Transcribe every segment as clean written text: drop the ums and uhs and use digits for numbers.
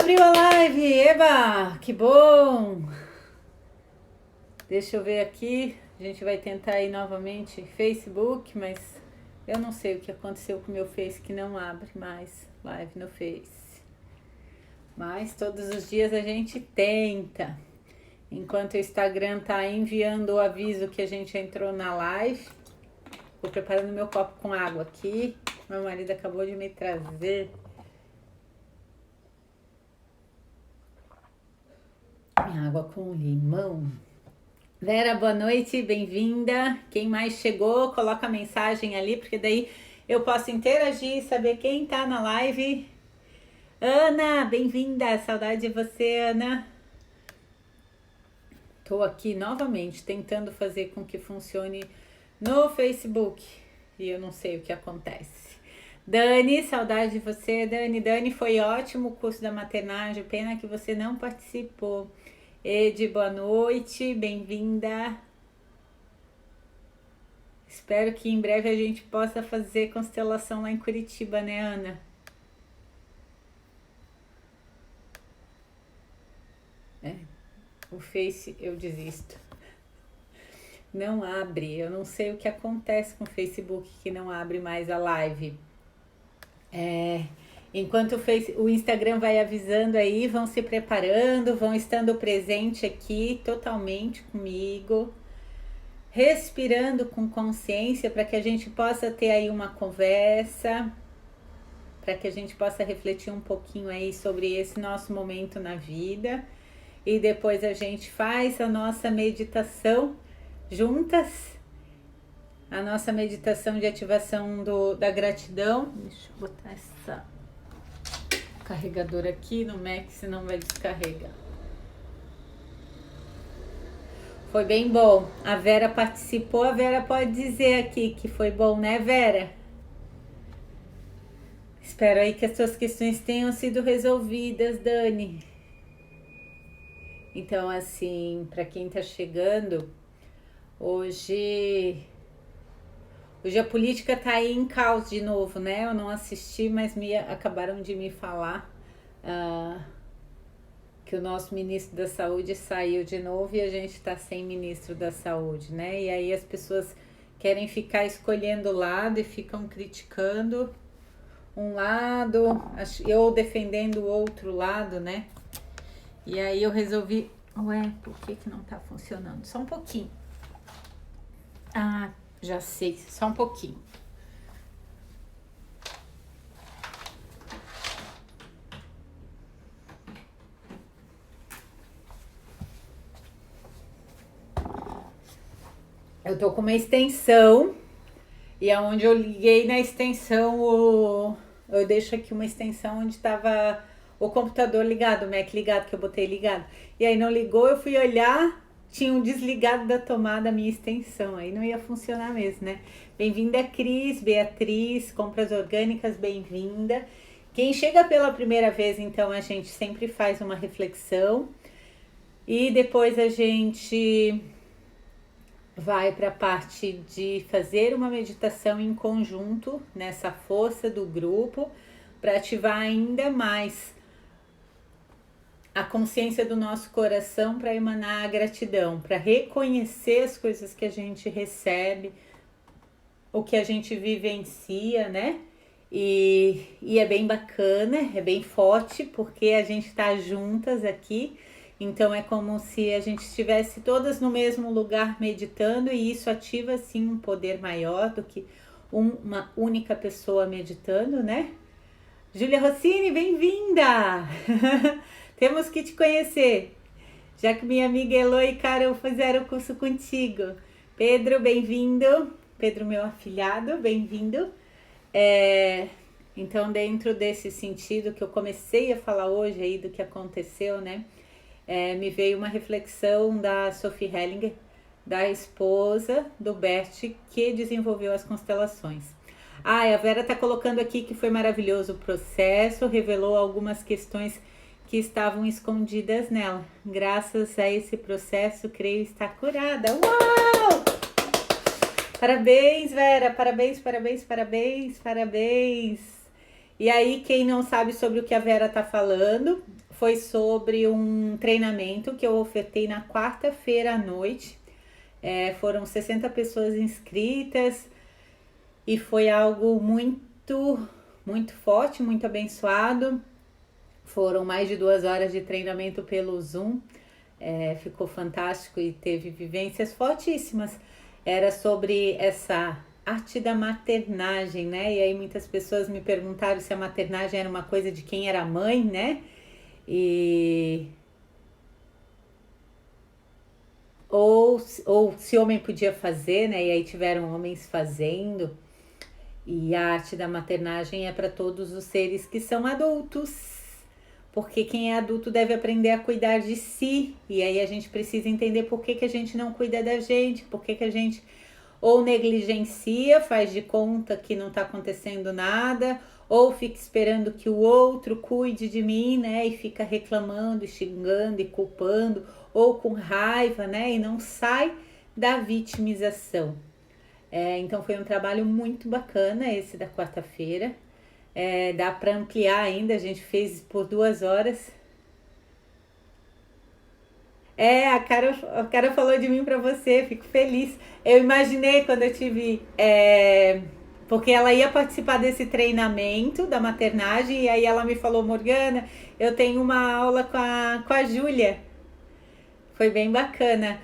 Abriu a live, eba, que bom! Deixa eu ver aqui, a gente vai tentar ir novamente Facebook, mas eu não sei o que aconteceu com o meu Face que não abre mais live no Face. Mas todos os dias a gente tenta. Enquanto o Instagram tá enviando o aviso que a gente entrou na live, vou preparando meu copo com água aqui. Meu marido acabou de me trazer minha água com limão. Vera, boa noite, bem-vinda. Quem mais chegou, coloca a mensagem ali, porque daí eu posso interagir e saber quem tá na live. Ana, bem-vinda, saudade de você, Ana. Tô aqui novamente tentando fazer com que funcione no Facebook e eu não sei o que acontece. Dani, saudade de você, Dani. Dani, foi ótimo o curso da maternagem, pena que você não participou. Ed, boa noite, bem-vinda. Espero que em breve a gente possa fazer constelação lá em Curitiba, né, Ana? O Face eu desisto. Não abre, eu não sei o que acontece com o Facebook que não abre mais a live. Enquanto o Instagram vai avisando aí, vão se preparando, vão estando presente aqui totalmente comigo, respirando com consciência para que a gente possa ter aí uma conversa, para que a gente possa refletir um pouquinho aí sobre esse nosso momento na vida e depois a gente faz a nossa meditação juntas, a nossa meditação de ativação da gratidão. Deixa eu botar essa carregador aqui no Mac, senão vai descarregar. Foi bem bom. A Vera participou. A Vera pode dizer aqui que foi bom, né, Vera? Espero aí que as suas questões tenham sido resolvidas, Dani. Então, assim, para quem tá chegando, hoje a política tá aí em caos de novo, né? Eu não assisti, mas acabaram de me falar que o nosso ministro da Saúde saiu de novo e a gente tá sem ministro da Saúde, né? E aí as pessoas querem ficar escolhendo lado e ficam criticando um lado, eu defendendo o outro lado, né? E aí eu resolvi, por que não tá funcionando? Só um pouquinho. Já sei, só um pouquinho. Eu tô com uma extensão e aonde eu liguei na extensão, eu deixo aqui uma extensão onde tava o computador ligado, o Mac ligado, que eu botei ligado. E aí não ligou, eu fui olhar, tinham desligado da tomada a minha extensão, aí não ia funcionar mesmo, né? Bem-vinda, Cris, Beatriz, Compras Orgânicas, bem-vinda. Quem chega pela primeira vez, então, a gente sempre faz uma reflexão e depois a gente vai para a parte de fazer uma meditação em conjunto, nessa força do grupo, para ativar ainda mais a consciência do nosso coração, para emanar a gratidão, para reconhecer as coisas que a gente recebe, o que a gente vivencia, né? E é bem bacana, é bem forte, porque a gente está juntas aqui. Então é como se a gente estivesse todas no mesmo lugar meditando, e isso ativa sim um poder maior do que uma única pessoa meditando, né? Júlia Rossini, bem-vinda! Temos que te conhecer, já que minha amiga Elo e Carol fizeram o curso contigo. Pedro, bem-vindo. Pedro, meu afilhado, bem-vindo. Então, dentro desse sentido que eu comecei a falar hoje aí do que aconteceu, né? Me veio uma reflexão da Sophie Hellinger, da esposa do Bert, que desenvolveu as constelações. A Vera tá colocando aqui que foi maravilhoso o processo, revelou algumas questões que estavam escondidas nela. Graças a esse processo, creio estar curada. Uau! Parabéns, Vera, parabéns, parabéns, parabéns, parabéns. E aí, quem não sabe sobre o que a Vera tá falando, foi sobre um treinamento que eu ofertei na quarta-feira à noite. Foram 60 pessoas inscritas e foi algo muito forte, muito abençoado. Foram mais de 2 horas de treinamento pelo Zoom. Ficou fantástico e teve vivências fortíssimas. Era sobre essa arte da maternagem, né? E aí muitas pessoas me perguntaram se a maternagem era uma coisa de quem era mãe, né? E ou se homem podia fazer, né? E aí tiveram homens fazendo. E a arte da maternagem é para todos os seres que são adultos, porque quem é adulto deve aprender a cuidar de si. E aí a gente precisa entender por que a gente não cuida da gente, por que a gente ou negligencia, faz de conta que não está acontecendo nada, ou fica esperando que o outro cuide de mim, né? E fica reclamando, xingando e culpando, ou com raiva, né? E não sai da vitimização. Então foi um trabalho muito bacana esse da quarta-feira. Dá para ampliar ainda, a gente fez por 2 horas. A cara falou de mim para você, fico feliz. Eu imaginei quando eu tive. Porque ela ia participar desse treinamento da maternagem, e aí ela me falou: Morgana, eu tenho uma aula com a Júlia. Foi bem bacana.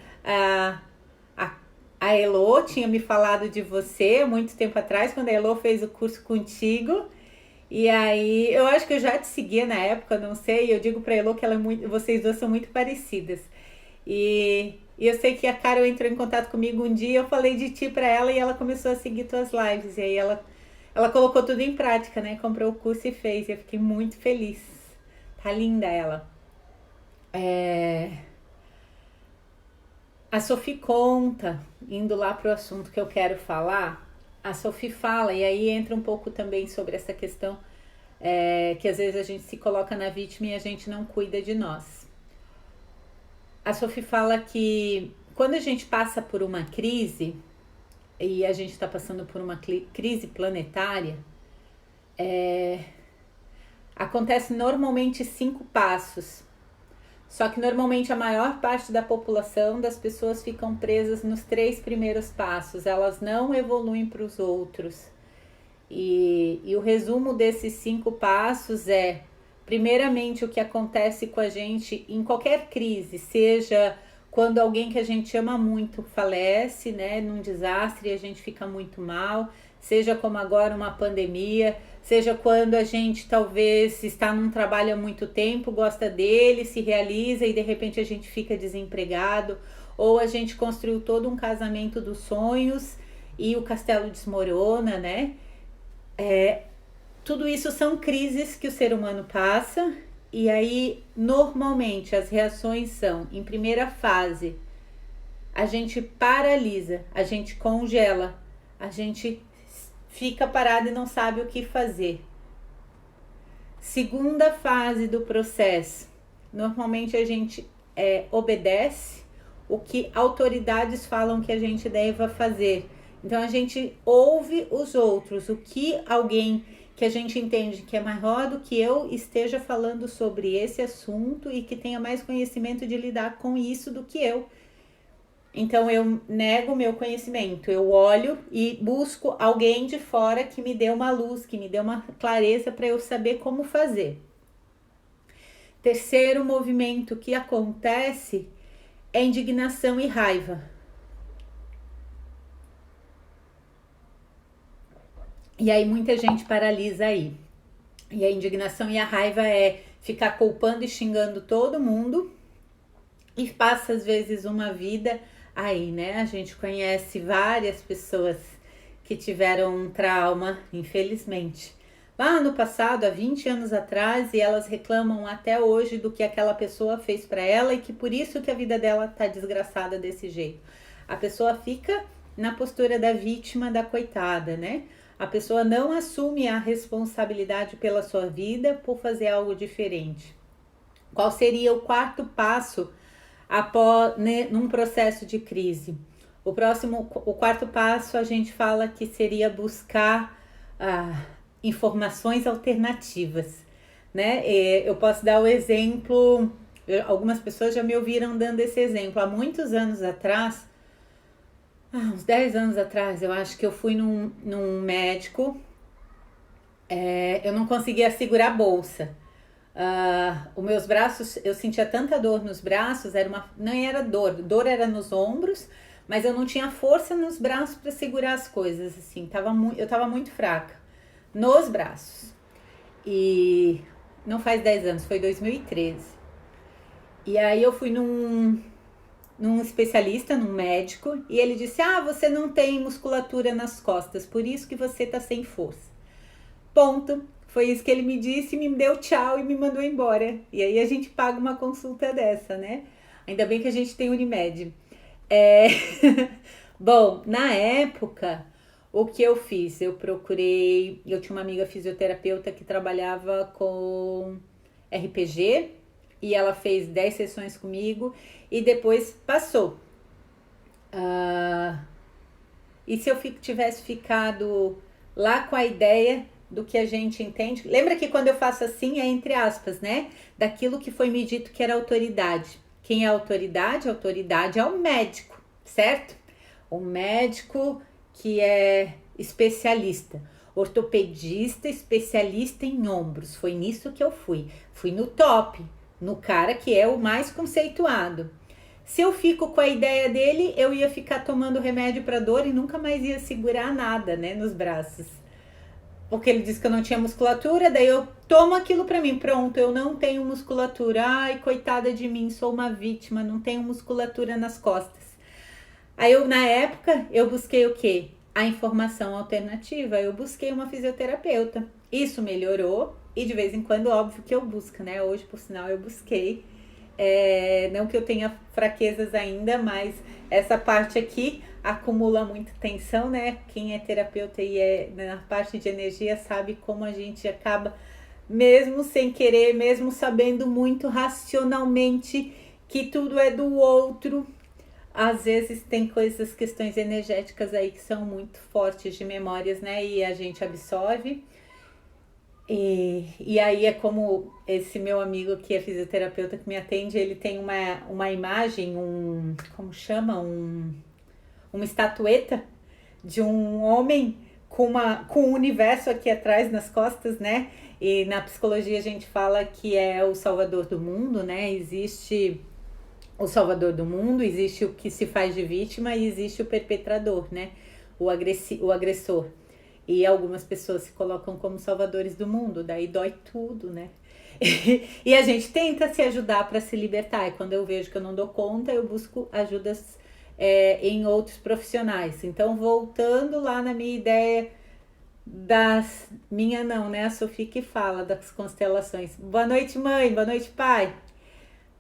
A Elô tinha me falado de você muito tempo atrás, quando a Elô fez o curso contigo. E aí, eu acho que eu já te seguia na época, não sei. Eu digo pra Elô que vocês duas são muito parecidas. E eu sei que a Carol entrou em contato comigo um dia, eu falei de ti pra ela e ela começou a seguir tuas lives. E aí ela colocou tudo em prática, né? Comprou o curso e fez. E eu fiquei muito feliz. Tá linda ela. A Sophie conta, indo lá pro assunto que eu quero falar, a Sophie fala, e aí entra um pouco também sobre essa questão que às vezes a gente se coloca na vítima e a gente não cuida de nós. A Sophie fala que quando a gente passa por uma crise, e a gente está passando por uma crise planetária, acontece normalmente 5 passos. Só que normalmente a maior parte da população, das pessoas, ficam presas nos 3 primeiros passos. Elas não evoluem para os outros. E o resumo desses 5 passos é, primeiramente, o que acontece com a gente em qualquer crise, seja quando alguém que a gente ama muito falece, né, num desastre e a gente fica muito mal, seja como agora uma pandemia, seja quando a gente talvez está num trabalho há muito tempo, gosta dele, se realiza e de repente a gente fica desempregado, ou a gente construiu todo um casamento dos sonhos e o castelo desmorona, né? Tudo isso são crises que o ser humano passa, e aí normalmente as reações são, em primeira fase, a gente paralisa, a gente congela, a gente fica parado e não sabe o que fazer. Segunda fase do processo, normalmente a gente obedece o que autoridades falam que a gente deva fazer. Então a gente ouve os outros, o que alguém que a gente entende que é maior do que eu esteja falando sobre esse assunto e que tenha mais conhecimento de lidar com isso do que eu. Então eu nego meu conhecimento, eu olho e busco alguém de fora que me dê uma luz, que me dê uma clareza para eu saber como fazer. Terceiro movimento que acontece é indignação e raiva. E aí muita gente paralisa aí. E a indignação e a raiva é ficar culpando e xingando todo mundo e passa às vezes uma vida aí, né? A gente conhece várias pessoas que tiveram um trauma, infelizmente, lá no passado, há 20 anos atrás, e elas reclamam até hoje do que aquela pessoa fez para ela e que por isso que a vida dela tá desgraçada desse jeito. A pessoa fica na postura da vítima, da coitada, né? A pessoa não assume a responsabilidade pela sua vida por fazer algo diferente. Qual seria o 4º passo num processo de crise? O 4º passo a gente fala que seria buscar informações alternativas, né? Eu posso dar o exemplo, algumas pessoas já me ouviram dando esse exemplo. Há muitos anos atrás, uns 10 anos atrás, eu acho que eu fui num médico, eu não conseguia segurar a bolsa. Os meus braços, eu sentia tanta dor nos braços, não era dor era nos ombros, mas eu não tinha força nos braços para segurar as coisas, assim, eu tava muito fraca nos braços. E não faz 10 anos, foi 2013. E aí eu fui num especialista, num médico, e ele disse: você não tem musculatura nas costas, por isso que você tá sem força. Ponto. Foi isso que ele me disse, me deu tchau e me mandou embora. E aí a gente paga uma consulta dessa, né? Ainda bem que a gente tem Unimed. Bom, na época, o que eu fiz? Eu tinha uma amiga fisioterapeuta que trabalhava com RPG e ela fez 10 sessões comigo e depois passou. E se eu tivesse ficado lá com a ideia do que a gente entende? Lembra que quando eu faço assim é entre aspas, né? Daquilo que foi me dito que era autoridade. Quem é autoridade? A autoridade é o médico, certo? O médico que é especialista, ortopedista, especialista em ombros. Foi nisso que eu fui. Fui no top, no cara que é o mais conceituado. Se eu fico com a ideia dele, eu ia ficar tomando remédio para dor e nunca mais ia segurar nada, né, nos braços. Porque ele disse que eu não tinha musculatura, daí eu tomo aquilo pra mim, pronto, eu não tenho musculatura. Ai, coitada de mim, sou uma vítima, não tenho musculatura nas costas. Aí na época, eu busquei o quê? A informação alternativa, eu busquei uma fisioterapeuta. Isso melhorou e de vez em quando, óbvio que eu busco, né? Hoje, por sinal, eu busquei. Não que eu tenha fraquezas ainda, mas essa parte aqui acumula muita tensão, né? Quem é terapeuta e é na parte de energia sabe como a gente acaba, mesmo sem querer, mesmo sabendo muito racionalmente que tudo é do outro, às vezes tem questões energéticas aí que são muito fortes de memórias, né? E a gente absorve. E aí é como esse meu amigo que é fisioterapeuta que me atende, ele tem uma imagem, como chama? Uma estatueta de um homem com um universo aqui atrás nas costas, né? E na psicologia a gente fala que é o salvador do mundo, né? Existe o salvador do mundo, existe o que se faz de vítima e existe o perpetrador, né? O agressor. E algumas pessoas se colocam como salvadores do mundo, daí dói tudo, né? E a gente tenta se ajudar para se libertar. E quando eu vejo que eu não dou conta, eu busco ajudas em outros profissionais. Então, voltando lá na minha ideia a Sofia que fala das constelações. Boa noite, mãe, boa noite, pai.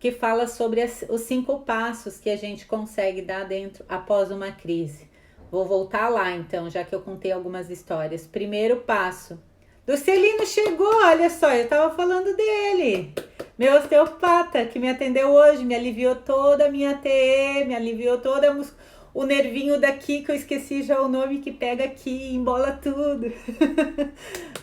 Que fala sobre os 5 passos que a gente consegue dar dentro após uma crise. Vou voltar lá então, já que eu contei algumas histórias. Primeiro passo. Lucelino chegou, olha só, eu tava falando dele. Meu osteopata que me atendeu hoje, me aliviou toda a minha TE, me aliviou toda o nervinho daqui, que eu esqueci já o nome, que pega aqui, embola tudo.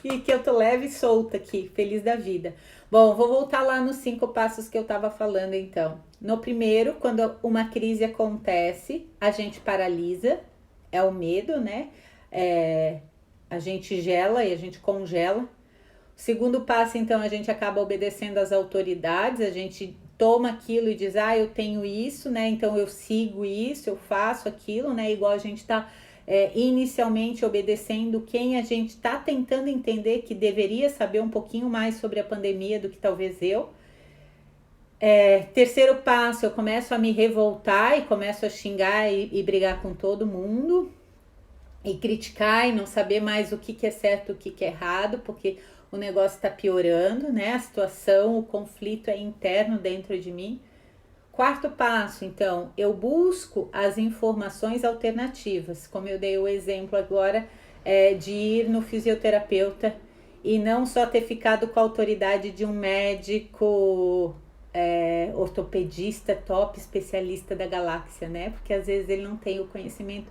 E que eu tô leve e solta aqui, feliz da vida. Bom, vou voltar lá nos 5 passos que eu tava falando então. No primeiro, quando uma crise acontece, a gente paralisa. É o medo, né? A gente gela e a gente congela. O segundo passo, então, a gente acaba obedecendo às autoridades, a gente toma aquilo e diz, eu tenho isso, né? Então eu sigo isso, eu faço aquilo, né? Igual a gente tá inicialmente obedecendo quem a gente tá tentando entender que deveria saber um pouquinho mais sobre a pandemia do que talvez eu. Terceiro passo, eu começo a me revoltar e começo a xingar e brigar com todo mundo e criticar e não saber mais o que é certo, o que é errado, porque o negócio está piorando, né? A situação, o conflito é interno dentro de mim. Quarto passo, então, eu busco as informações alternativas, como eu dei o exemplo agora de ir no fisioterapeuta e não só ter ficado com a autoridade de um médico ortopedista top, especialista da galáxia, né? Porque às vezes ele não tem o conhecimento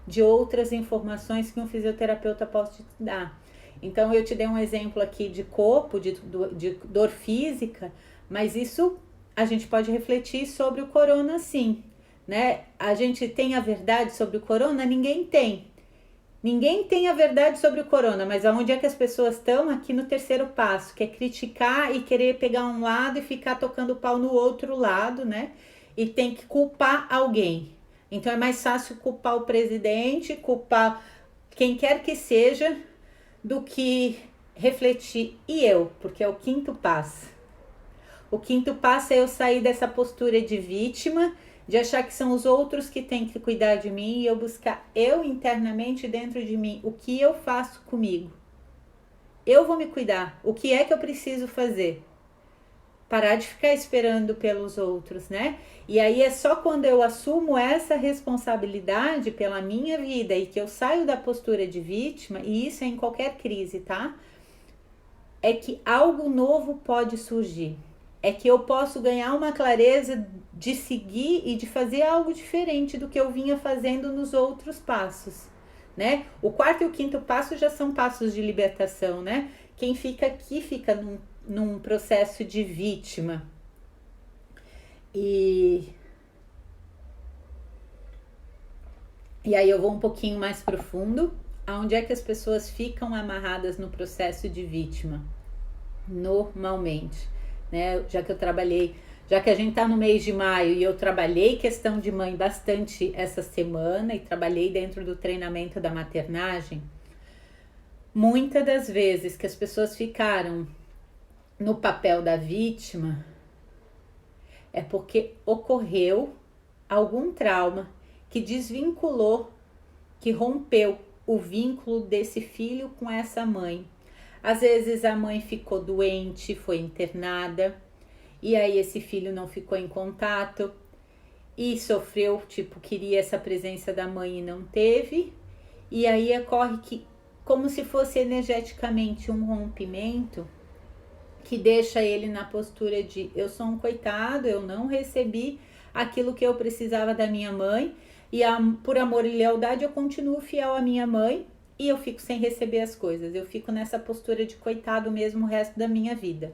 de outras informações que um fisioterapeuta pode te dar. Então eu te dei um exemplo aqui de corpo, de dor física, mas isso a gente pode refletir sobre o corona sim, né? A gente tem a verdade sobre o corona? Ninguém tem. Ninguém tem a verdade sobre o corona, mas aonde é que as pessoas estão? Aqui no terceiro passo, que é criticar e querer pegar um lado e ficar tocando o pau no outro lado, né? E tem que culpar alguém. Então é mais fácil culpar o presidente, culpar quem quer que seja, do que refletir e eu, porque é o quinto passo. O quinto passo é eu sair dessa postura de vítima, de achar que são os outros que têm que cuidar de mim, e eu buscar eu internamente dentro de mim o que eu faço comigo. Eu vou me cuidar. O que é que eu preciso fazer? Parar de ficar esperando pelos outros, né? E aí é só quando eu assumo essa responsabilidade pela minha vida e que eu saio da postura de vítima, e isso é em qualquer crise, tá? É que algo novo pode surgir. É que eu posso ganhar uma clareza de seguir e de fazer algo diferente do que eu vinha fazendo nos outros passos, né? O quarto e o quinto passo já são passos de libertação, né? Quem fica aqui fica num processo de vítima. E aí eu vou um pouquinho mais profundo. Aonde é que as pessoas ficam amarradas no processo de vítima? Normalmente, né? Já que a gente tá no mês de maio e eu trabalhei questão de mãe bastante essa semana e trabalhei dentro do treinamento da maternagem, muitas das vezes que as pessoas ficaram no papel da vítima é porque ocorreu algum trauma que desvinculou, que rompeu o vínculo desse filho com essa mãe. Às vezes a mãe ficou doente, foi internada, e aí esse filho não ficou em contato e sofreu, queria essa presença da mãe e não teve. E aí ocorre que, como se fosse energeticamente um rompimento, que deixa ele na postura de eu sou um coitado, eu não recebi aquilo que eu precisava da minha mãe, e por amor e lealdade eu continuo fiel à minha mãe, e eu fico sem receber as coisas. Eu fico nessa postura de coitado mesmo o resto da minha vida.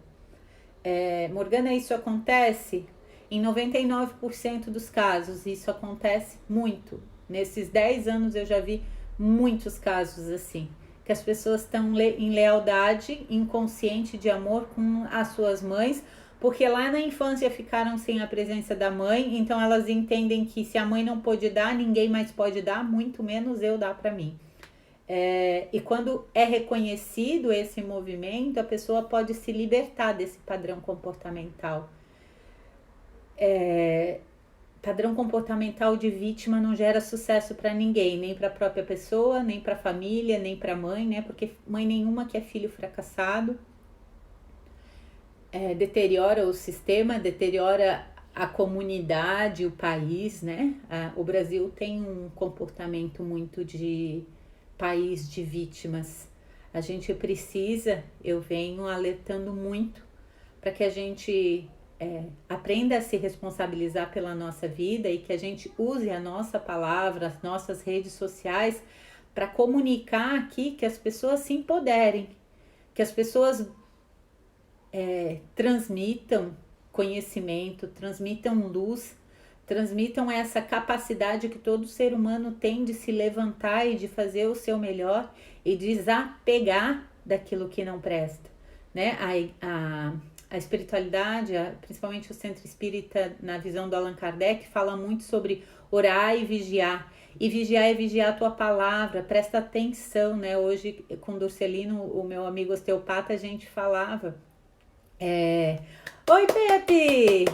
Morgana, isso acontece em 99% dos casos. Isso acontece muito. Nesses 10 anos eu já vi muitos casos assim. Que as pessoas estão em lealdade inconsciente de amor com as suas mães, porque lá na infância ficaram sem a presença da mãe, então elas entendem que se a mãe não pôde dar, ninguém mais pode dar, muito menos eu dar para mim. E quando é reconhecido esse movimento, a pessoa pode se libertar desse padrão comportamental. Padrão comportamental de vítima não gera sucesso para ninguém, nem para a própria pessoa, nem para a família, nem para a mãe, né? Porque mãe nenhuma quer filho fracassado. Deteriora o sistema, deteriora a comunidade, o país, né? O Brasil tem um comportamento muito de país de vítimas. A gente precisa, eu venho alertando muito para que a gente aprenda a se responsabilizar pela nossa vida e que a gente use a nossa palavra, as nossas redes sociais para comunicar aqui que as pessoas se empoderem, que as pessoas transmitam conhecimento, transmitam luz, transmitam essa capacidade que todo ser humano tem de se levantar e de fazer o seu melhor e desapegar daquilo que não presta, né? A espiritualidade, principalmente o Centro Espírita, na visão do Allan Kardec, fala muito sobre orar e vigiar. E vigiar é vigiar a tua palavra, presta atenção, né? Hoje, com o Dorcelino, o meu amigo osteopata, a gente falava. Oi, Pepe!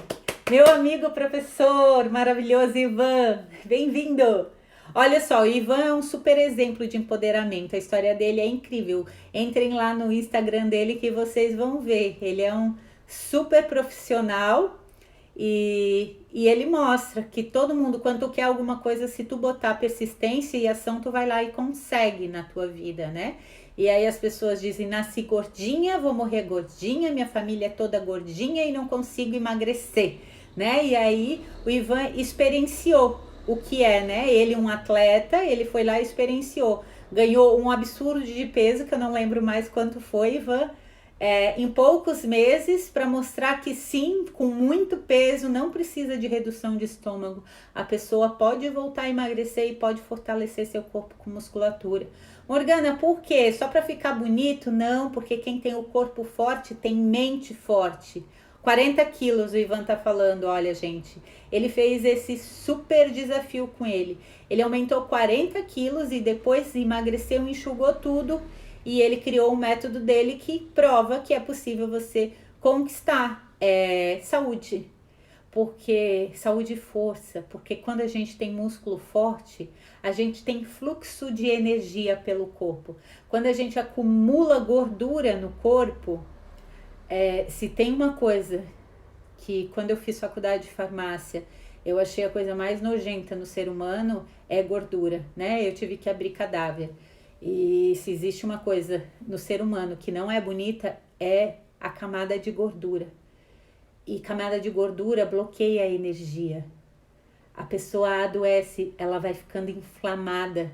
Meu amigo professor maravilhoso Ivan, bem-vindo! Olha só, o Ivan é um super exemplo de empoderamento, a história dele é incrível. Entrem lá no Instagram dele que vocês vão ver. Ele é um super profissional e ele mostra que todo mundo, quando tu quer alguma coisa, se tu botar persistência e ação, tu vai lá e consegue na tua vida, né? E aí as pessoas dizem, nasci gordinha, vou morrer gordinha, minha família é toda gordinha e não consigo emagrecer, né? E aí o Ivan experienciou o que é, né? Ele um atleta, ele foi lá e experienciou. ganhou um absurdo de peso, que eu não lembro mais quanto foi, Ivan, em poucos meses, para mostrar que sim, com muito peso, não precisa de redução de estômago. A pessoa pode voltar a emagrecer e pode fortalecer seu corpo com musculatura. Morgana, por quê? Só para ficar bonito? Não, porque quem tem o corpo forte tem mente forte. 40 quilos o Ivan tá falando, olha gente, ele fez esse super desafio com ele. Ele aumentou 40 quilos e depois emagreceu, enxugou tudo e ele criou um método dele que prova que é possível você conquistar saúde. Porque saúde e força, porque quando a gente tem músculo forte, a gente tem fluxo de energia pelo corpo. Quando a gente acumula gordura no corpo, se tem uma coisa que quando eu fiz faculdade de farmácia, eu achei a coisa mais nojenta no ser humano, é gordura, né? Eu tive que abrir cadáver. E se existe uma coisa no ser humano que não é bonita, é a camada de gordura. E camada de gordura bloqueia a energia. A pessoa adoece, ela vai ficando inflamada.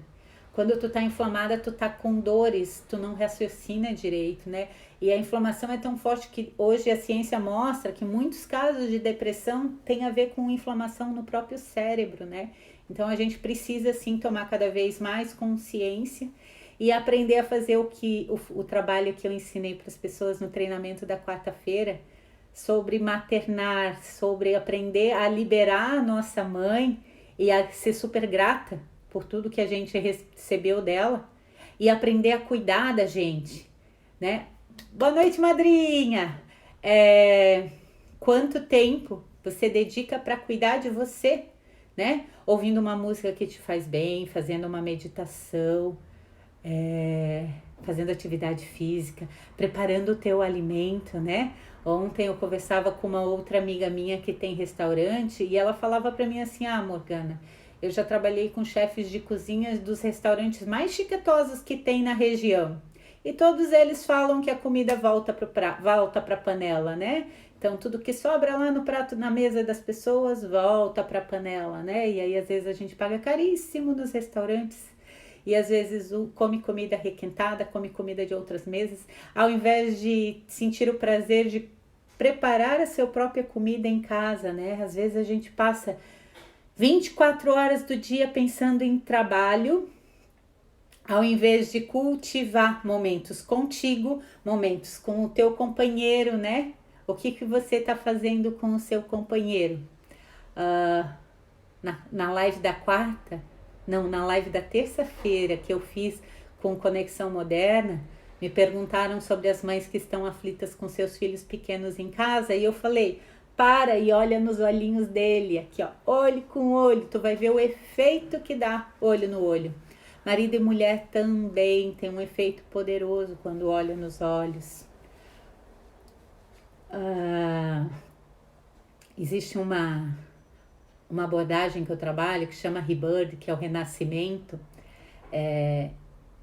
Quando tu tá inflamada, tu tá com dores, tu não raciocina direito, né? E a inflamação é tão forte que hoje a ciência mostra que muitos casos de depressão têm a ver com inflamação no próprio cérebro, né? Então a gente precisa sim tomar cada vez mais consciência e aprender a fazer o trabalho que eu ensinei para as pessoas no treinamento da quarta-feira, sobre maternar, sobre aprender a liberar a nossa mãe e a ser super grata por tudo que a gente recebeu dela e aprender a cuidar da gente, né? Boa noite, madrinha! Quanto tempo você dedica para cuidar de você, né? Ouvindo uma música que te faz bem, fazendo uma meditação, fazendo atividade física, preparando o teu alimento, né? Ontem eu conversava com uma outra amiga minha que tem restaurante e ela falava para mim assim, Morgana, eu já trabalhei com chefes de cozinhas dos restaurantes mais chiquetosos que tem na região. E todos eles falam que a comida volta para a panela, né? Então, tudo que sobra lá no prato, na mesa das pessoas, volta para a panela, né? E aí, às vezes, a gente paga caríssimo nos restaurantes. E, às vezes, come comida requentada, come comida de outras mesas. Ao invés de sentir o prazer de preparar a sua própria comida em casa, né? Às vezes, a gente passa 24 horas do dia pensando em trabalho, ao invés de cultivar momentos contigo, momentos com o teu companheiro, né? O que você está fazendo com o seu companheiro? Na live da quarta, não, na live da terça-feira que eu fiz com Conexão Moderna, me perguntaram sobre as mães que estão aflitas com seus filhos pequenos em casa e eu falei, para e olha nos olhinhos dele, aqui ó, olho com olho, tu vai ver o efeito que dá olho no olho. Marido e mulher também tem um efeito poderoso quando olha nos olhos. Existe uma abordagem que eu trabalho que chama Rebirth, que é o renascimento. É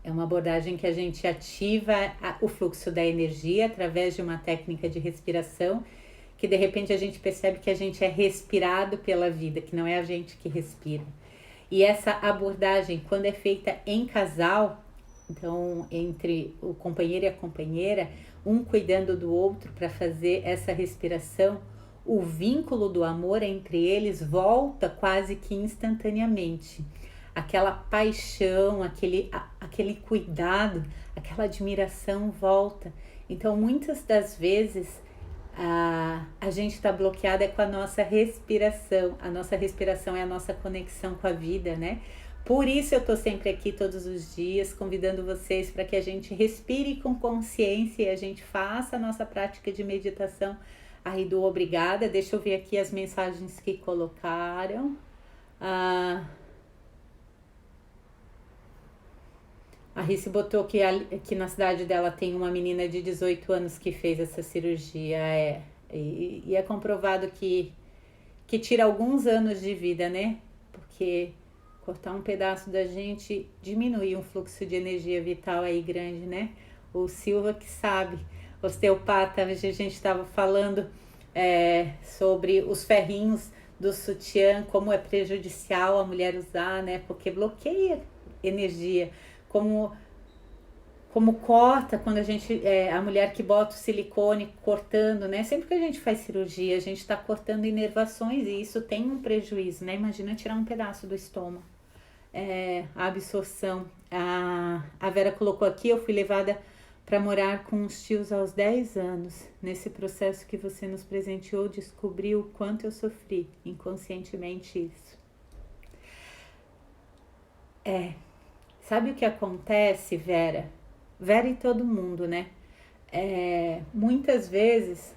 uma abordagem que a gente ativa o fluxo da energia através de uma técnica de respiração, que de repente a gente percebe que a gente é respirado pela vida, que não é a gente que respira. E essa abordagem, quando é feita em casal, então entre o companheiro e a companheira, um cuidando do outro para fazer essa respiração, o vínculo do amor entre eles volta quase que instantaneamente. Aquela paixão, aquele cuidado, aquela admiração volta. Então, muitas das vezes, a gente está bloqueada com a nossa respiração. A nossa respiração é a nossa conexão com a vida, né? Por isso eu tô sempre aqui todos os dias convidando vocês para que a gente respire com consciência e a gente faça a nossa prática de meditação. Aí do obrigada, deixa eu ver aqui as mensagens que colocaram. A Rice botou que na cidade dela tem uma menina de 18 anos que fez essa cirurgia. E é comprovado que tira alguns anos de vida, né? Porque cortar um pedaço da gente diminui um fluxo de energia vital aí grande, né? O Silva que sabe, osteopata, a gente estava falando sobre os ferrinhos do sutiã, como é prejudicial a mulher usar, né? Porque bloqueia energia. como corta quando a gente, a mulher que bota o silicone cortando, né? Sempre que a gente faz cirurgia, a gente está cortando inervações e isso tem um prejuízo, né? Imagina tirar um pedaço do estômago. A absorção. A Vera colocou aqui, eu fui levada para morar com os tios aos 10 anos. Nesse processo que você nos presenteou, descobri o quanto eu sofri inconscientemente isso. Sabe o que acontece, Vera? Vera e todo mundo, né? Muitas vezes,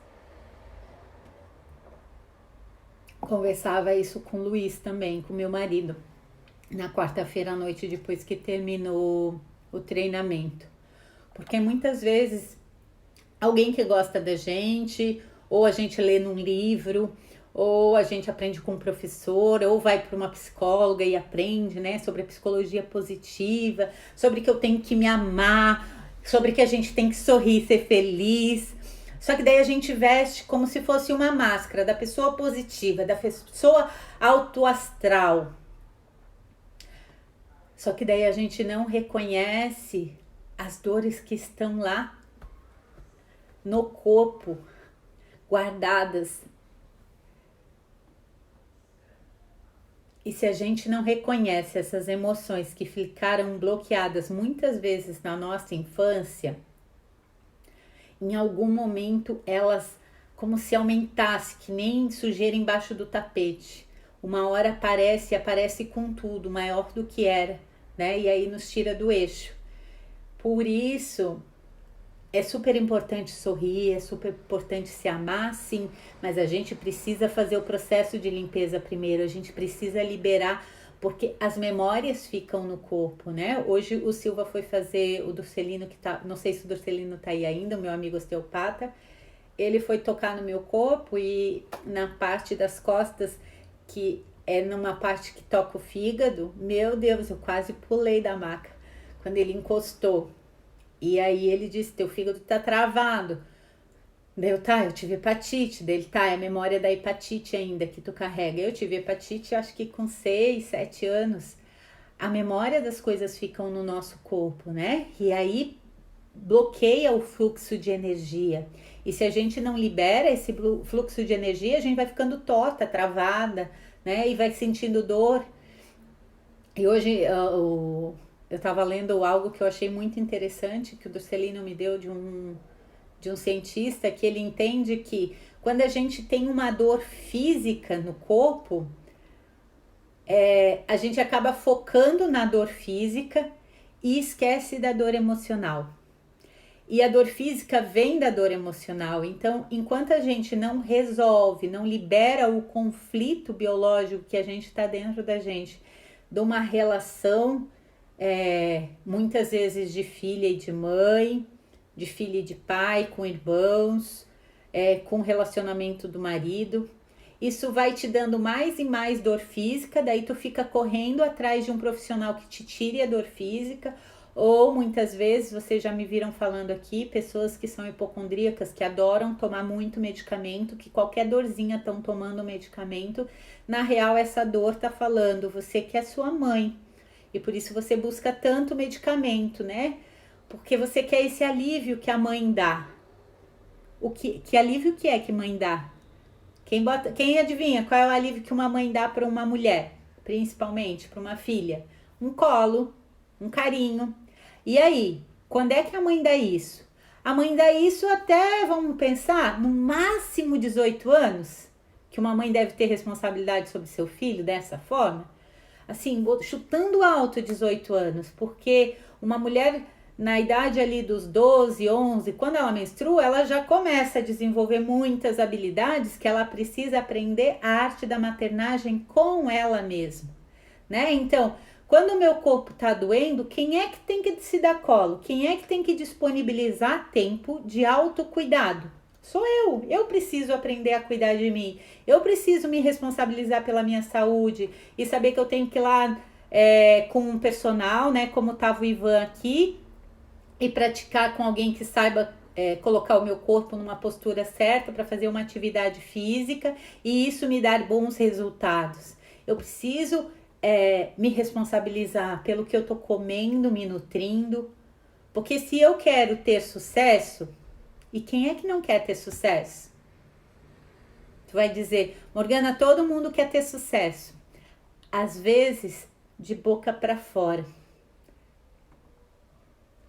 conversava isso com o Luiz também, com meu marido, na quarta-feira à noite, depois que terminou o treinamento. Porque muitas vezes, alguém que gosta da gente, ou a gente lê num livro, ou a gente aprende com um professor, ou vai para uma psicóloga e aprende, né, sobre a psicologia positiva, sobre que eu tenho que me amar, sobre que a gente tem que sorrir, ser feliz. Só que daí a gente veste como se fosse uma máscara da pessoa positiva, da pessoa autoastral. Só que daí a gente não reconhece as dores que estão lá no corpo, guardadas. E se a gente não reconhece essas emoções que ficaram bloqueadas muitas vezes na nossa infância, em algum momento elas como se aumentasse, que nem sujeira embaixo do tapete. Uma hora aparece com tudo, maior do que era, né? E aí nos tira do eixo. Por isso, é super importante sorrir, é super importante se amar, sim, mas a gente precisa fazer o processo de limpeza primeiro, a gente precisa liberar, porque as memórias ficam no corpo, né? Hoje o Silva foi fazer o Dorcelino, que tá, não sei se o Dorcelino tá aí ainda, o meu amigo osteopata, ele foi tocar no meu corpo e na parte das costas, que é numa parte que toca o fígado, meu Deus, eu quase pulei da maca quando ele encostou. E aí ele disse, teu fígado tá travado. Daí eu tive hepatite. Daí ele, é a memória da hepatite ainda que tu carrega. Eu tive hepatite acho que com 6, 7 anos. A memória das coisas ficam no nosso corpo, né? E aí bloqueia o fluxo de energia. E se a gente não libera esse fluxo de energia, a gente vai ficando torta, travada, né? E vai sentindo dor. E hoje eu estava lendo algo que eu achei muito interessante, que o Dorcelino me deu de um cientista, que ele entende que quando a gente tem uma dor física no corpo, a gente acaba focando na dor física e esquece da dor emocional. E a dor física vem da dor emocional. Então, enquanto a gente não resolve, não libera o conflito biológico que a gente está dentro da gente, de uma relação muitas vezes de filha e de mãe, de filha e de pai, com irmãos, com o relacionamento do marido. Isso vai te dando mais e mais dor física, daí tu fica correndo atrás de um profissional que te tire a dor física, ou muitas vezes, vocês já me viram falando aqui, pessoas que são hipocondríacas, que adoram tomar muito medicamento, que qualquer dorzinha estão tomando medicamento, na real essa dor tá falando, você que é sua mãe, e por isso você busca tanto medicamento, né? Porque você quer esse alívio que a mãe dá. Que alívio que é que mãe dá? Quem adivinha qual é o alívio que uma mãe dá para uma mulher? Principalmente para uma filha? Um colo, um carinho. E aí, quando é que a mãe dá isso? A mãe dá isso até, vamos pensar, no máximo 18 anos, que uma mãe deve ter responsabilidade sobre seu filho dessa forma. Assim, chutando alto 18 anos, porque uma mulher na idade ali dos 12, 11, quando ela menstrua, ela já começa a desenvolver muitas habilidades que ela precisa aprender a arte da maternagem com ela mesma, né? Então, quando o meu corpo tá doendo, quem é que tem que se dar colo? Quem é que tem que disponibilizar tempo de autocuidado? Sou eu. Eu preciso aprender a cuidar de mim. Eu preciso me responsabilizar pela minha saúde e saber que eu tenho que ir lá com um personal, né? Como tava o Ivan aqui, e praticar com alguém que saiba colocar o meu corpo numa postura certa para fazer uma atividade física e isso me dar bons resultados. Eu preciso me responsabilizar pelo que eu tô comendo, me nutrindo. Porque se eu quero ter sucesso, e quem é que não quer ter sucesso? Tu vai dizer, Morgana, todo mundo quer ter sucesso. Às vezes, de boca para fora.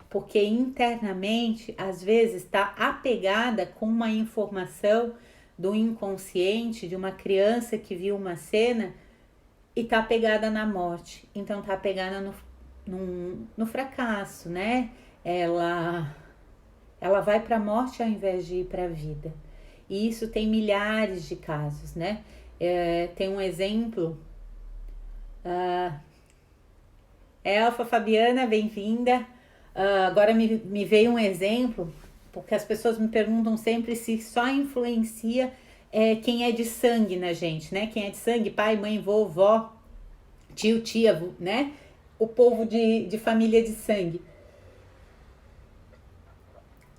Porque internamente, às vezes, está apegada com uma informação do inconsciente, de uma criança que viu uma cena e tá apegada na morte. Então tá apegada no fracasso, né? Ela vai para a morte ao invés de ir para a vida. E isso tem milhares de casos, né? Tem um exemplo. Elfa Fabiana, bem-vinda. Agora me veio um exemplo, porque as pessoas me perguntam sempre se só influencia quem é de sangue na gente, né? Quem é de sangue, pai, mãe, vô, vó, tio, tia, né? O povo de família de sangue.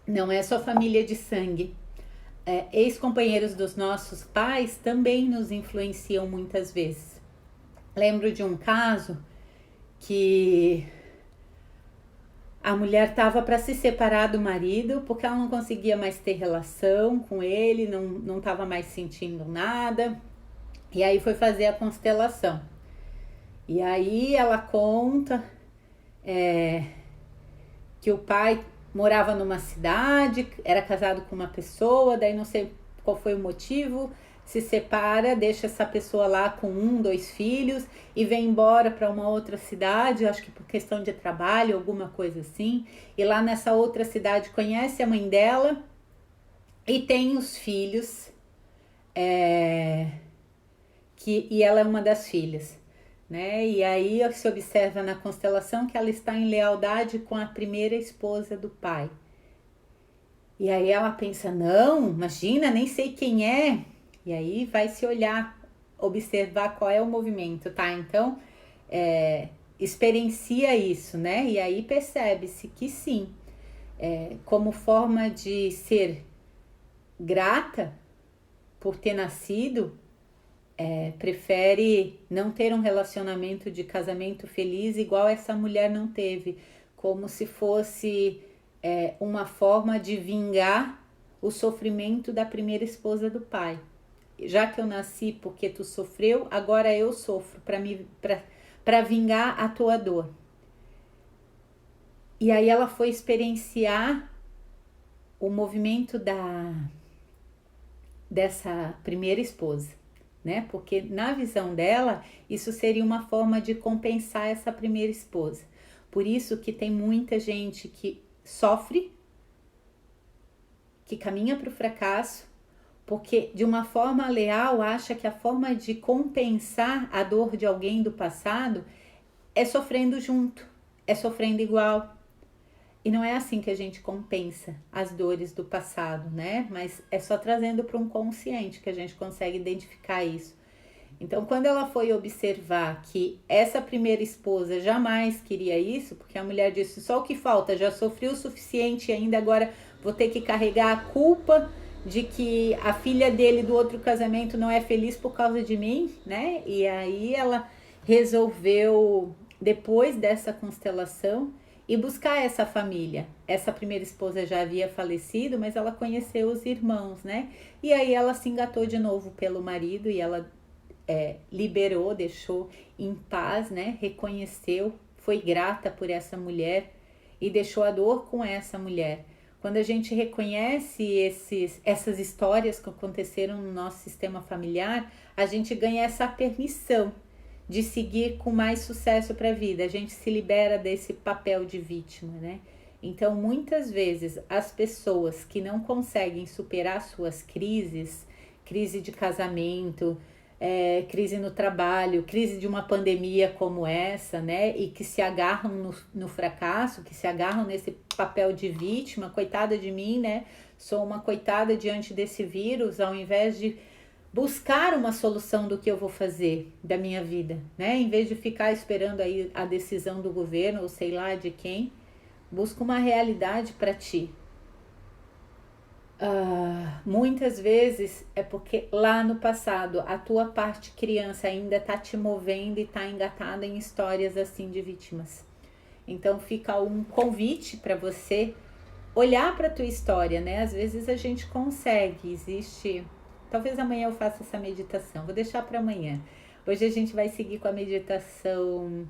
Não é só família de sangue. Ex-companheiros dos nossos pais também nos influenciam muitas vezes. Lembro de um caso que a mulher estava para se separar do marido porque ela não conseguia mais ter relação com ele, não estava mais sentindo nada. E aí foi fazer a constelação. E aí ela conta que o pai morava numa cidade, era casado com uma pessoa, daí não sei qual foi o motivo, se separa, deixa essa pessoa lá com 1, 2 filhos e vem embora para uma outra cidade, acho que por questão de trabalho, alguma coisa assim. E lá nessa outra cidade conhece a mãe dela e tem os filhos, e ela é uma das filhas, né? E aí se observa na constelação que ela está em lealdade com a primeira esposa do pai. E aí ela pensa, não, imagina, nem sei quem é. E aí vai se olhar, observar qual é o movimento, tá? Então, experiencia isso, né? E aí percebe-se que sim, como forma de ser grata por ter nascido, prefere não ter um relacionamento de casamento feliz igual essa mulher não teve, como se fosse uma forma de vingar o sofrimento da primeira esposa do pai. Já que eu nasci porque tu sofreu, agora eu sofro para vingar a tua dor. E aí ela foi experienciar o movimento dessa primeira esposa, né? Porque na visão dela, isso seria uma forma de compensar essa primeira esposa. Por isso que tem muita gente que sofre, que caminha para o fracasso, porque de uma forma leal acha que a forma de compensar a dor de alguém do passado é sofrendo junto, é sofrendo igual. E não é assim que a gente compensa as dores do passado, né? Mas é só trazendo para um consciente que a gente consegue identificar isso. Então, quando ela foi observar que essa primeira esposa jamais queria isso, porque a mulher disse, só o que falta, já sofri o suficiente e ainda agora vou ter que carregar a culpa de que a filha dele do outro casamento não é feliz por causa de mim, né? E aí ela resolveu, depois dessa constelação, e buscar essa família. Essa primeira esposa já havia falecido, mas ela conheceu os irmãos, né? E aí ela se engatou de novo pelo marido e ela liberou, deixou em paz, né? Reconheceu, foi grata por essa mulher e deixou a dor com essa mulher. Quando a gente reconhece essas histórias que aconteceram no nosso sistema familiar, a gente ganha essa permissão de seguir com mais sucesso para a vida. A gente se libera desse papel de vítima, né? Então, muitas vezes, as pessoas que não conseguem superar suas crises, crise de casamento, crise no trabalho, crise de uma pandemia como essa, né? E que se agarram no fracasso, que se agarram nesse papel de vítima, coitada de mim, né? Sou uma coitada diante desse vírus, ao invés de buscar uma solução do que eu vou fazer da minha vida, né? Em vez de ficar esperando aí a decisão do governo ou sei lá de quem, busca uma realidade para ti. Muitas vezes é porque lá no passado a tua parte criança ainda tá te movendo e tá engatada em histórias assim de vítimas. Então fica um convite para você olhar para tua história, né? Às vezes a gente consegue, existe. Talvez amanhã eu faça essa meditação, vou deixar para amanhã. Hoje a gente vai seguir com a meditação,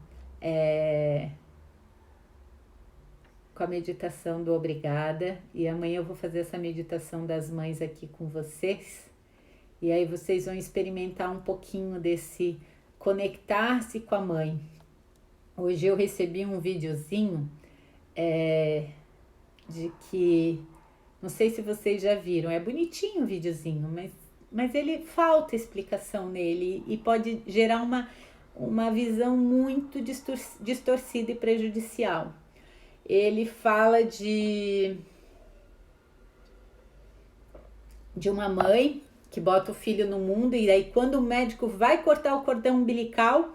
com a meditação do obrigada, e amanhã eu vou fazer essa meditação das mães aqui com vocês. E aí vocês vão experimentar um pouquinho desse conectar-se com a mãe. Hoje eu recebi um videozinho de que, não sei se vocês já viram, é bonitinho o videozinho, mas ele falta explicação nele e pode gerar uma visão muito distorcida e prejudicial. Ele fala de uma mãe que bota o filho no mundo e aí quando o médico vai cortar o cordão umbilical,